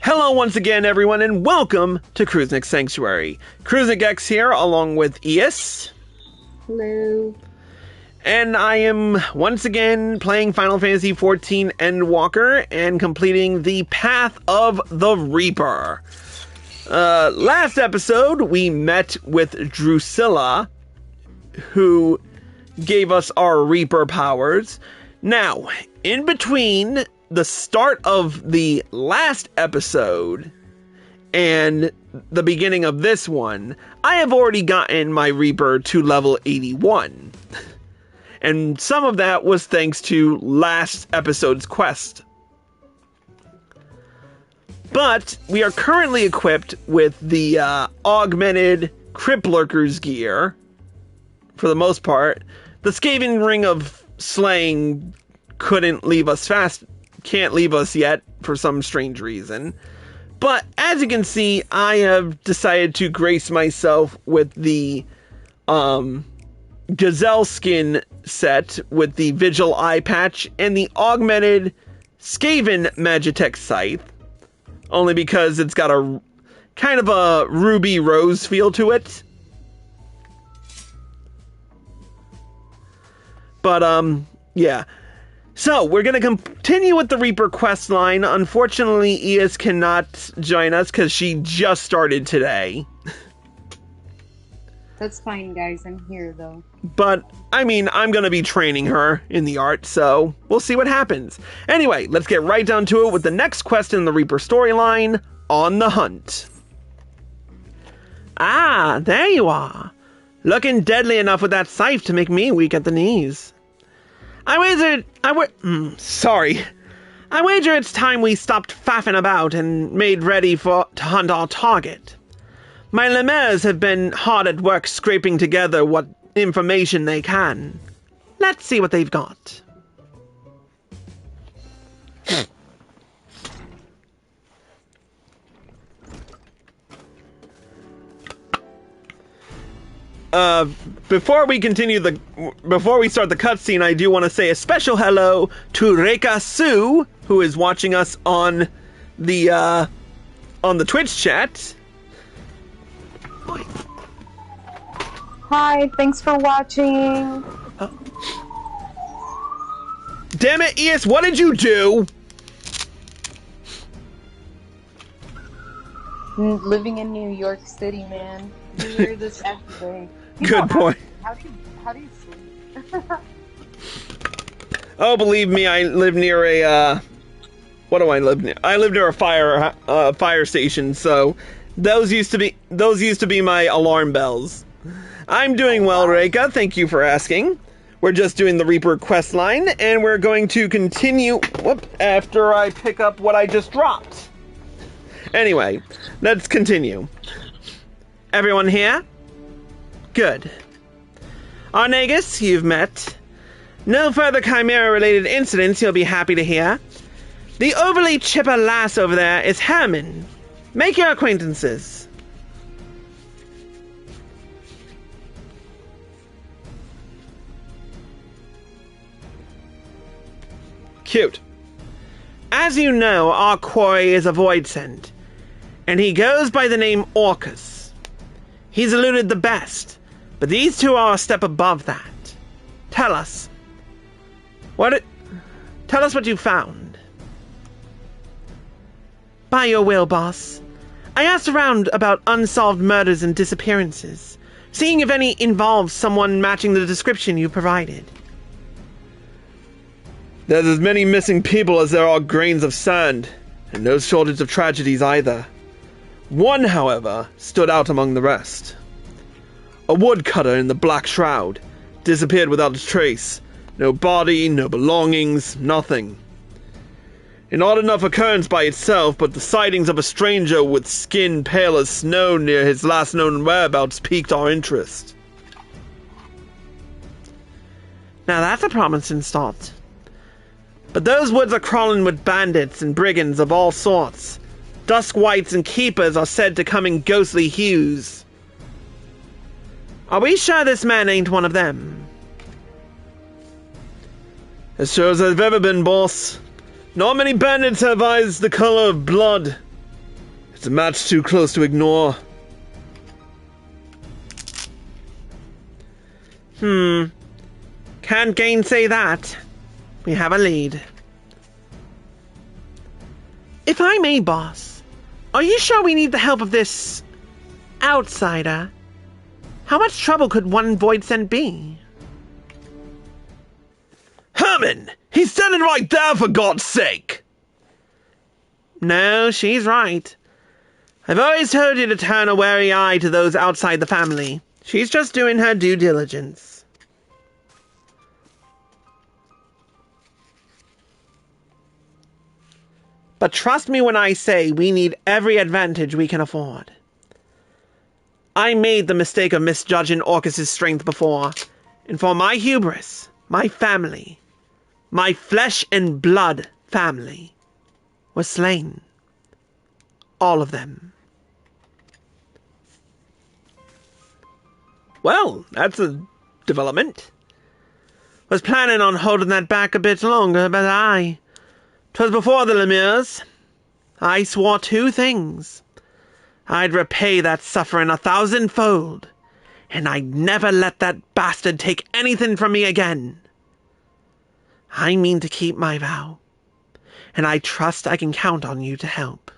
Hello once again, everyone, and welcome to Kruznik's Sanctuary. Kruznik X here, along with Eus. Hello. And I am once again playing Final Fantasy XIV Endwalker and completing the Path of the Reaper. Last episode, we met with Drusilla, who gave us our Reaper powers. Now, in between the start of the last episode and the beginning of this one, I have already gotten my Reaper to level 81. And some of that was thanks to last episode's quest. But we are currently equipped with the augmented Crypt Lurker's gear, for the most part. The Skaven Ring of Slaying can't leave us yet for some strange reason. But as you can see, I have decided to grace myself with the Gazelle skin set with the Vigil eye patch and the augmented Skaven Magitech scythe. Only because it's got a kind of a ruby rose feel to it. But yeah. So, we're going to continue with the Reaper questline. Unfortunately, Eus cannot join us because she just started today. That's fine, guys. I'm here, though. But, I mean, I'm going to be training her in the art, so we'll see what happens. Anyway, let's get right down to it with the next quest in the Reaper storyline, On the Hunt. Ah, there you are. Looking deadly enough with that scythe to make me weak at the knees. I wager it's time we stopped faffing about and made ready to hunt our target. My lemurs have been hard at work scraping together what information they can. Let's see what they've got. Before we start the cutscene, I do want to say a special hello to Reika Sue, who is watching us on the Twitch chat. Hi, thanks for watching. Damn it, Eus, what did you do? Living in New York City, man. New Year this Saturday. Good point. How do you sleep? Oh, believe me, I live near a, what do I live near? I live near a fire station, so those used to be my alarm bells. I'm doing well, Reika, thank you for asking. We're just doing the Reaper questline, and we're going to continue, after I pick up what I just dropped. Anyway, let's continue. Everyone here? Good. Arnegus, you've met. No further Chimera-related incidents you'll be happy to hear. The overly chipper lass over there is Herman. Make your acquaintances. Cute. As you know, our quarry is a voidsent, and he goes by the name Orcus. He's eluded the best, but these two are a step above that. Tell us what you found. By your will, boss. I asked around about unsolved murders and disappearances, seeing if any involves someone matching the description you provided. There's as many missing people as there are grains of sand, and no shortage of tragedies either. One, however, stood out among the rest. A woodcutter in the Black Shroud disappeared without a trace. No body, no belongings, nothing. An odd enough occurrence by itself, but the sightings of a stranger with skin pale as snow near his last known whereabouts piqued our interest. Now that's a promising start. But those woods are crawling with bandits and brigands of all sorts. Dusk wights and keepers are said to come in ghostly hues. Are we sure this man ain't one of them? As sure as I've ever been, boss. Not many bandits have eyes the color of blood. It's a match too close to ignore. Can't gainsay that. We have a lead. If I may, boss, are you sure we need the help of this outsider? How much trouble could one voidsent be? Herman! He's standing right there, for God's sake! No, she's right. I've always told you to turn a wary eye to those outside the family. She's just doing her due diligence. But trust me when I say we need every advantage we can afford. I made the mistake of misjudging Orcus's strength before, and for my hubris, my family, my flesh and blood family, was slain. All of them. Well, that's a development. Was planning on holding that back a bit longer, but 'twas before the Lemures. I swore two things. I'd repay that suffering 1,000-fold, and I'd never let that bastard take anything from me again. I mean to keep my vow, and I trust I can count on you to help.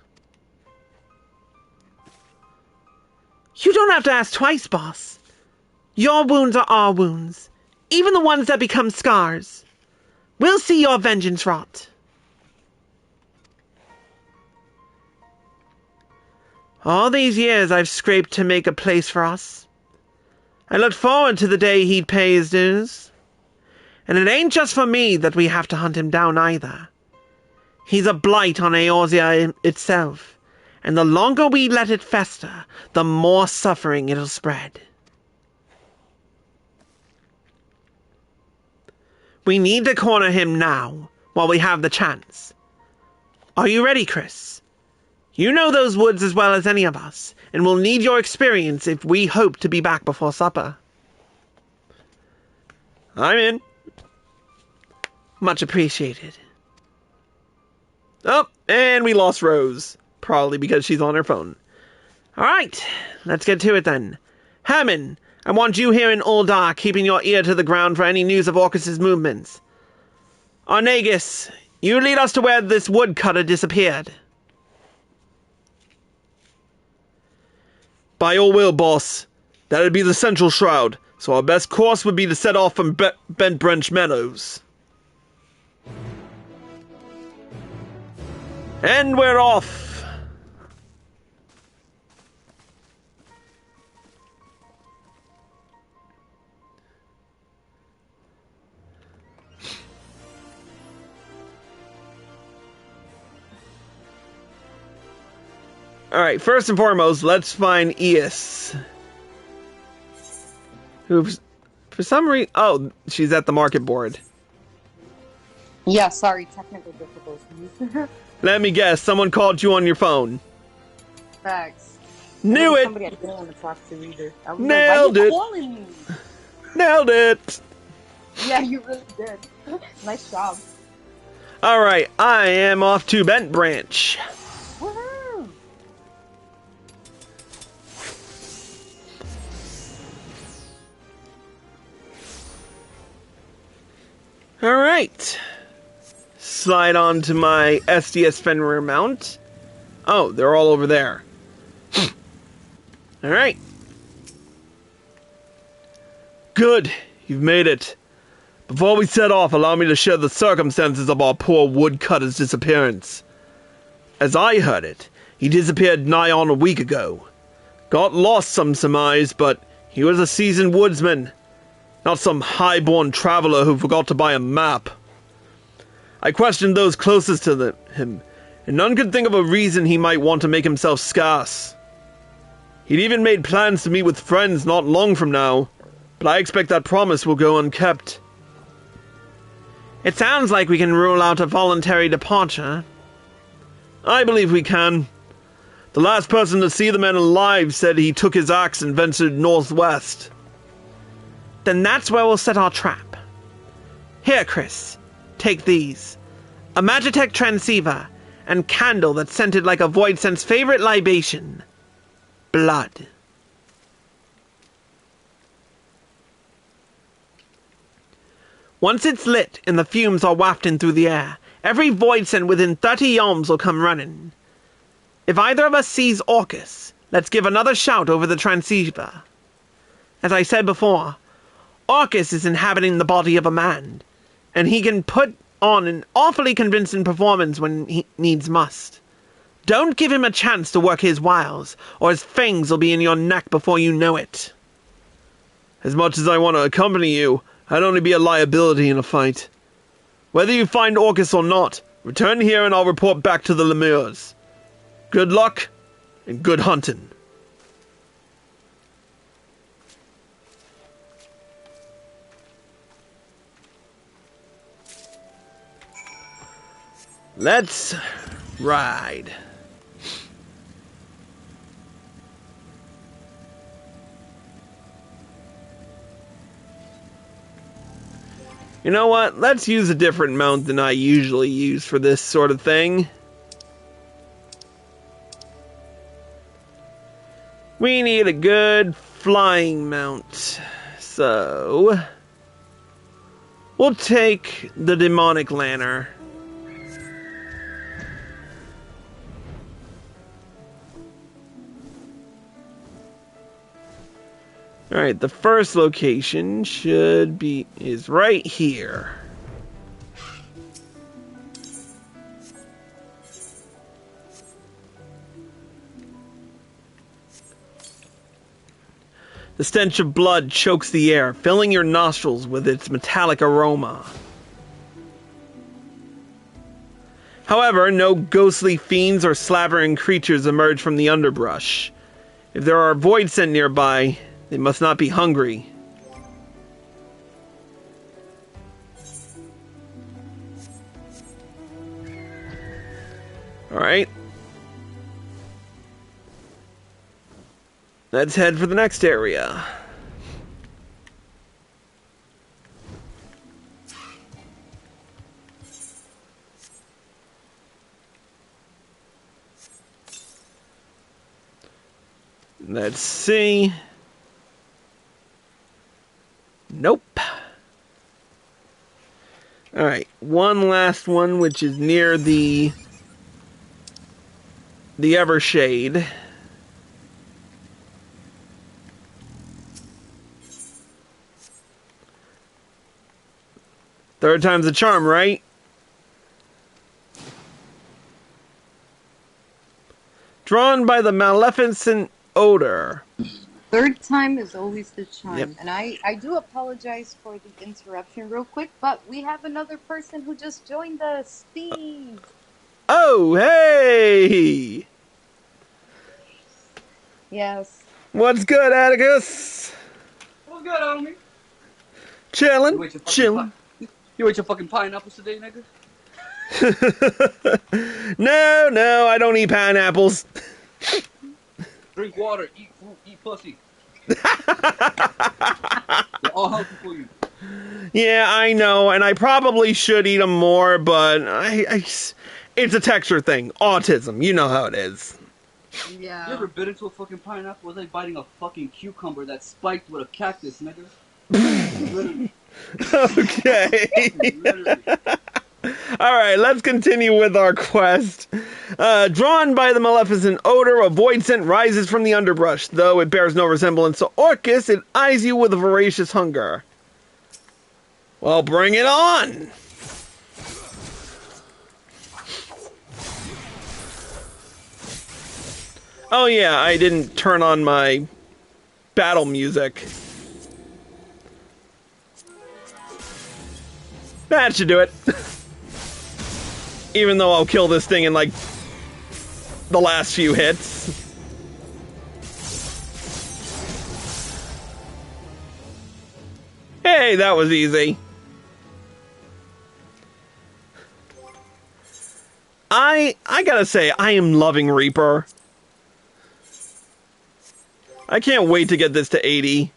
You don't have to ask twice, boss. Your wounds are our wounds, even the ones that become scars. We'll see your vengeance wrought. All these years I've scraped to make a place for us. I looked forward to the day he'd pay his dues. And it ain't just for me that we have to hunt him down either. He's a blight on Eorzea itself, and the longer we let it fester, the more suffering it'll spread. We need to corner him now, while we have the chance. Are you ready, Chris? You know those woods as well as any of us, and we'll need your experience if we hope to be back before supper. I'm in. Much appreciated. Oh, and we lost Rose. Probably because she's on her phone. Alright, let's get to it then. Herman, I want you here in Uldar, keeping your ear to the ground for any news of Orcus's movements. Arnagus, you lead us to where this woodcutter disappeared. By your will, boss. That'd be the central shroud, so our best course would be to set off from Bent Branch Meadows. And we're off! Alright, first and foremost, let's find Eos. Who, for some reason... Oh, she's at the market board. Yeah, sorry, technical difficulties. Let me guess, someone called you on your phone. Facts. Knew it! Somebody I didn't want to talk to either. I was Nailed like, it! why are you calling me? Nailed it! Yeah, you really did. Nice job. Alright, I am off to Bent Branch. Woohoo! Alright. Slide onto my SDS Fenrir mount. Oh, they're all over there. Alright. Good. You've made it. Before we set off, allow me to share the circumstances of our poor woodcutter's disappearance. As I heard it, he disappeared nigh on a week ago. Got lost, some surmise, but he was a seasoned woodsman. Not some high-born traveler who forgot to buy a map. I questioned those closest to him, and none could think of a reason he might want to make himself scarce. He'd even made plans to meet with friends not long from now, but I expect that promise will go unkept. It sounds like we can rule out a voluntary departure. I believe we can. The last person to see the man alive said he took his axe and ventured northwest. Then that's where we'll set our trap. Here, Chris. Take these. A Magitech transceiver and candle that scented like a voidsent's favorite libation. Blood. Once it's lit and the fumes are wafting through the air, every voidsent within 30 yalms will come running. If either of us sees Orcus, let's give another shout over the transceiver. As I said before, Orcus is inhabiting the body of a man, and he can put on an awfully convincing performance when he needs must. Don't give him a chance to work his wiles, or his fangs will be in your neck before you know it. As much as I want to accompany you, I'd only be a liability in a fight. Whether you find Orcus or not, return here and I'll report back to the Lemures. Good luck, and good hunting. Let's ride. You know what? Let's use a different mount than I usually use for this sort of thing. We need a good flying mount. So we'll take the demonic lanner. Alright, the first location is right here. The stench of blood chokes the air, filling your nostrils with its metallic aroma. However, no ghostly fiends or slavering creatures emerge from the underbrush. If there are voidsent nearby, they must not be hungry. Alright. Let's head for the next area. Let's see. Nope. Alright, one last one, which is near the Evershade. Third time's a charm, right? Drawn by the maleficent odor. Third time is always the charm. Yep. And I do apologize for the interruption real quick, but we have another person who just joined us, Steve. Oh, hey! Yes. What's good, Atticus? What's good, homie? Chillin'. You ate your fucking pineapples today, nigga? No, I don't eat pineapples. Drink water, eat fruit, eat pussy. They're all healthy for you. Yeah, I know, and I probably should eat them more, but it's a texture thing. Autism, you know how it is. Yeah. You ever bit into a fucking pineapple? It's like biting a fucking cucumber that's spiked with a cactus, nigga. Literally. Okay. Literally. Alright, let's continue with our quest. Drawn by the maleficent odor, a voidsent rises from the underbrush. Though it bears no resemblance to Orcus, it eyes you with a voracious hunger. Well, bring it on! Oh yeah, I didn't turn on my battle music. That should do it. Even though I'll kill this thing in, like, the last few hits. Hey, that was easy. I gotta say, I am loving Reaper. I can't wait to get this to 80.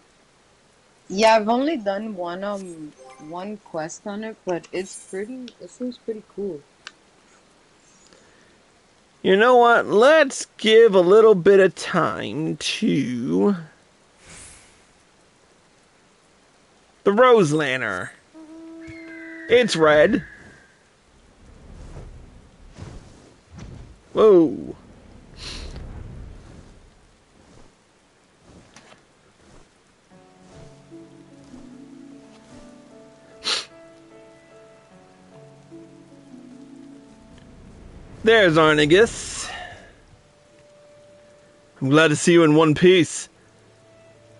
Yeah, I've only done one quest on it, but it seems pretty cool. You know what? Let's give a little bit of time to the Rose Lantern. It's red. Whoa. There's Arnigus. I'm glad to see you in one piece.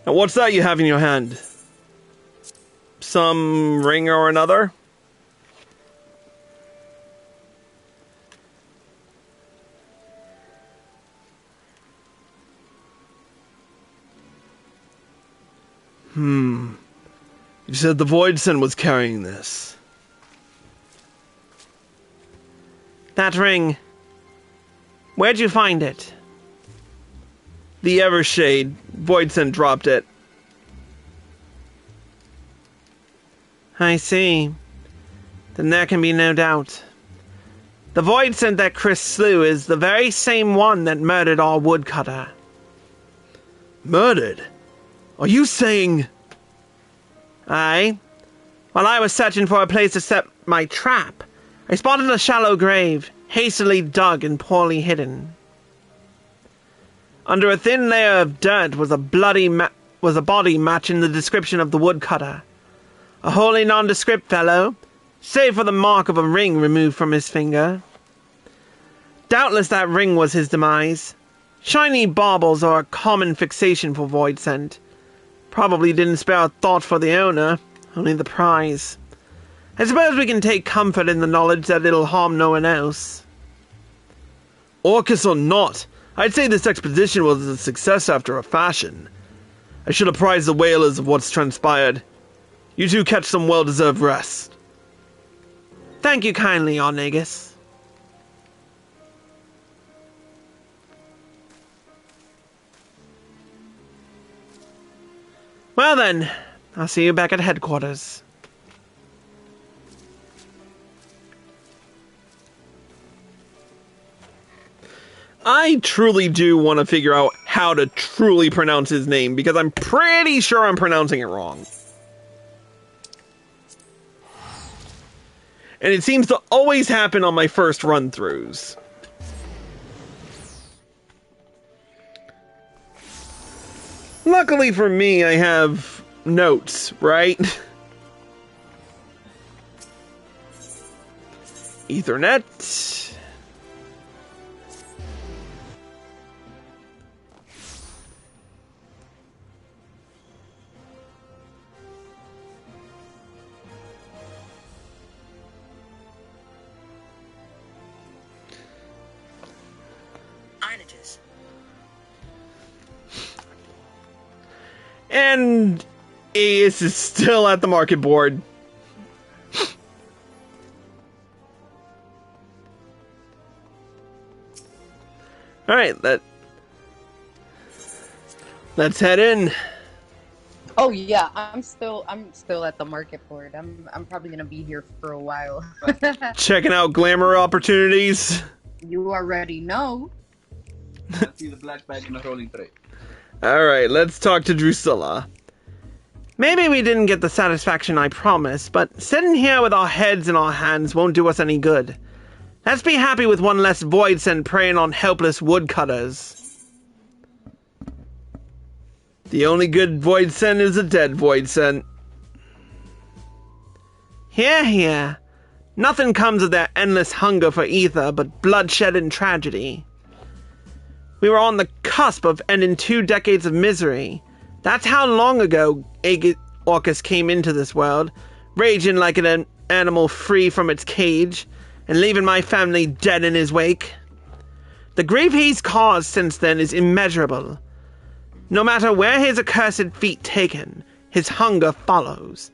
Now what's that you have in your hand? Some ring or another? You said the voidsent was carrying this. That ring. Where'd you find it? The Evershade. Voidsent dropped it. I see. Then there can be no doubt. The voidsent that Chris slew is the very same one that murdered our woodcutter. Murdered? Are you saying... Aye. While I was searching for a place to set my trap, I spotted a shallow grave, hastily dug and poorly hidden. Under a thin layer of dirt was a body matching the description of the woodcutter. A wholly nondescript fellow, save for the mark of a ring removed from his finger. Doubtless that ring was his demise. Shiny baubles are a common fixation for voidsent. Probably didn't spare a thought for the owner, only the prize. I suppose we can take comfort in the knowledge that it'll harm no one else. Orcus or not, I'd say this expedition was a success after a fashion. I should apprise the whalers of what's transpired. You two catch some well-deserved rest. Thank you kindly, Arnegus. Well then, I'll see you back at headquarters. I truly do want to figure out how to truly pronounce his name, because I'm pretty sure I'm pronouncing it wrong. And it seems to always happen on my first run-throughs. Luckily for me, I have notes, right? Ethernet. And Ace is still at the market board. Alright, let's head in. Oh yeah, I'm still at the market board. I'm probably gonna be here for a while. Checking out glamour opportunities. You already know. I see the black bag in the rolling tray. Alright, let's talk to Drusilla. Maybe we didn't get the satisfaction I promised, but sitting here with our heads in our hands won't do us any good. Let's be happy with one less voidsent preying on helpless woodcutters. The only good voidsent is a dead voidsent. Here. Nothing comes of their endless hunger for ether but bloodshed and tragedy. We were on the cusp of ending 2 decades of misery. That's how long ago Orcus came into this world, raging like an animal free from its cage, and leaving my family dead in his wake. The grief he's caused since then is immeasurable. No matter where his accursed feet take him, his hunger follows,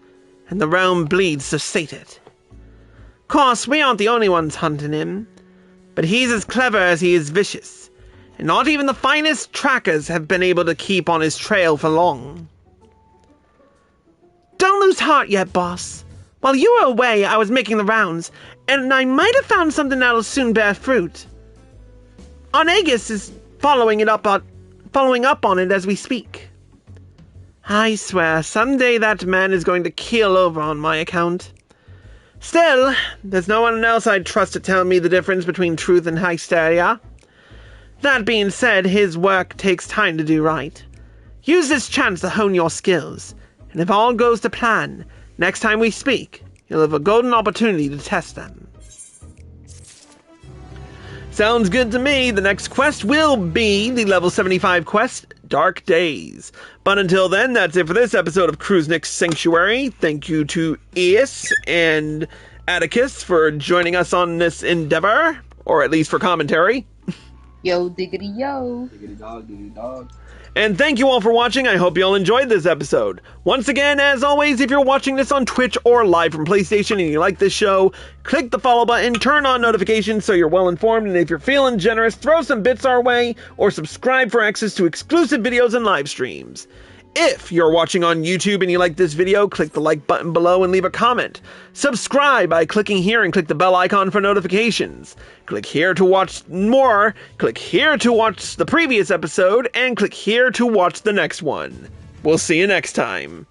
and the realm bleeds to sate it. Of course, we aren't the only ones hunting him, but he's as clever as he is vicious. And not even the finest trackers have been able to keep on his trail for long. Don't lose heart yet, boss. While you were away, I was making the rounds, and I might have found something that'll soon bear fruit. Onagus is following up on it as we speak. I swear, someday that man is going to keel over on my account. Still, there's no one else I'd trust to tell me the difference between truth and hysteria. That being said, his work takes time to do right. Use this chance to hone your skills, and if all goes to plan, next time we speak, you'll have a golden opportunity to test them. Sounds good to me. The next quest will be the level 75 quest, Dark Days. But until then, that's it for this episode of Kruznik's Sanctuary. Thank you to Eus and Atticus for joining us on this endeavor, or at least for commentary. Yo, diggity yo. Diggity dog, diggity dog. And thank you all for watching. I hope you all enjoyed this episode. Once again, as always, if you're watching this on Twitch or live from PlayStation and you like this show, click the follow button, turn on notifications so you're well informed, and if you're feeling generous, throw some bits our way, or subscribe for access to exclusive videos and live streams. If you're watching on YouTube and you like this video, click the like button below and leave a comment. Subscribe by clicking here and click the bell icon for notifications. Click here to watch more, click here to watch the previous episode, and click here to watch the next one. We'll see you next time.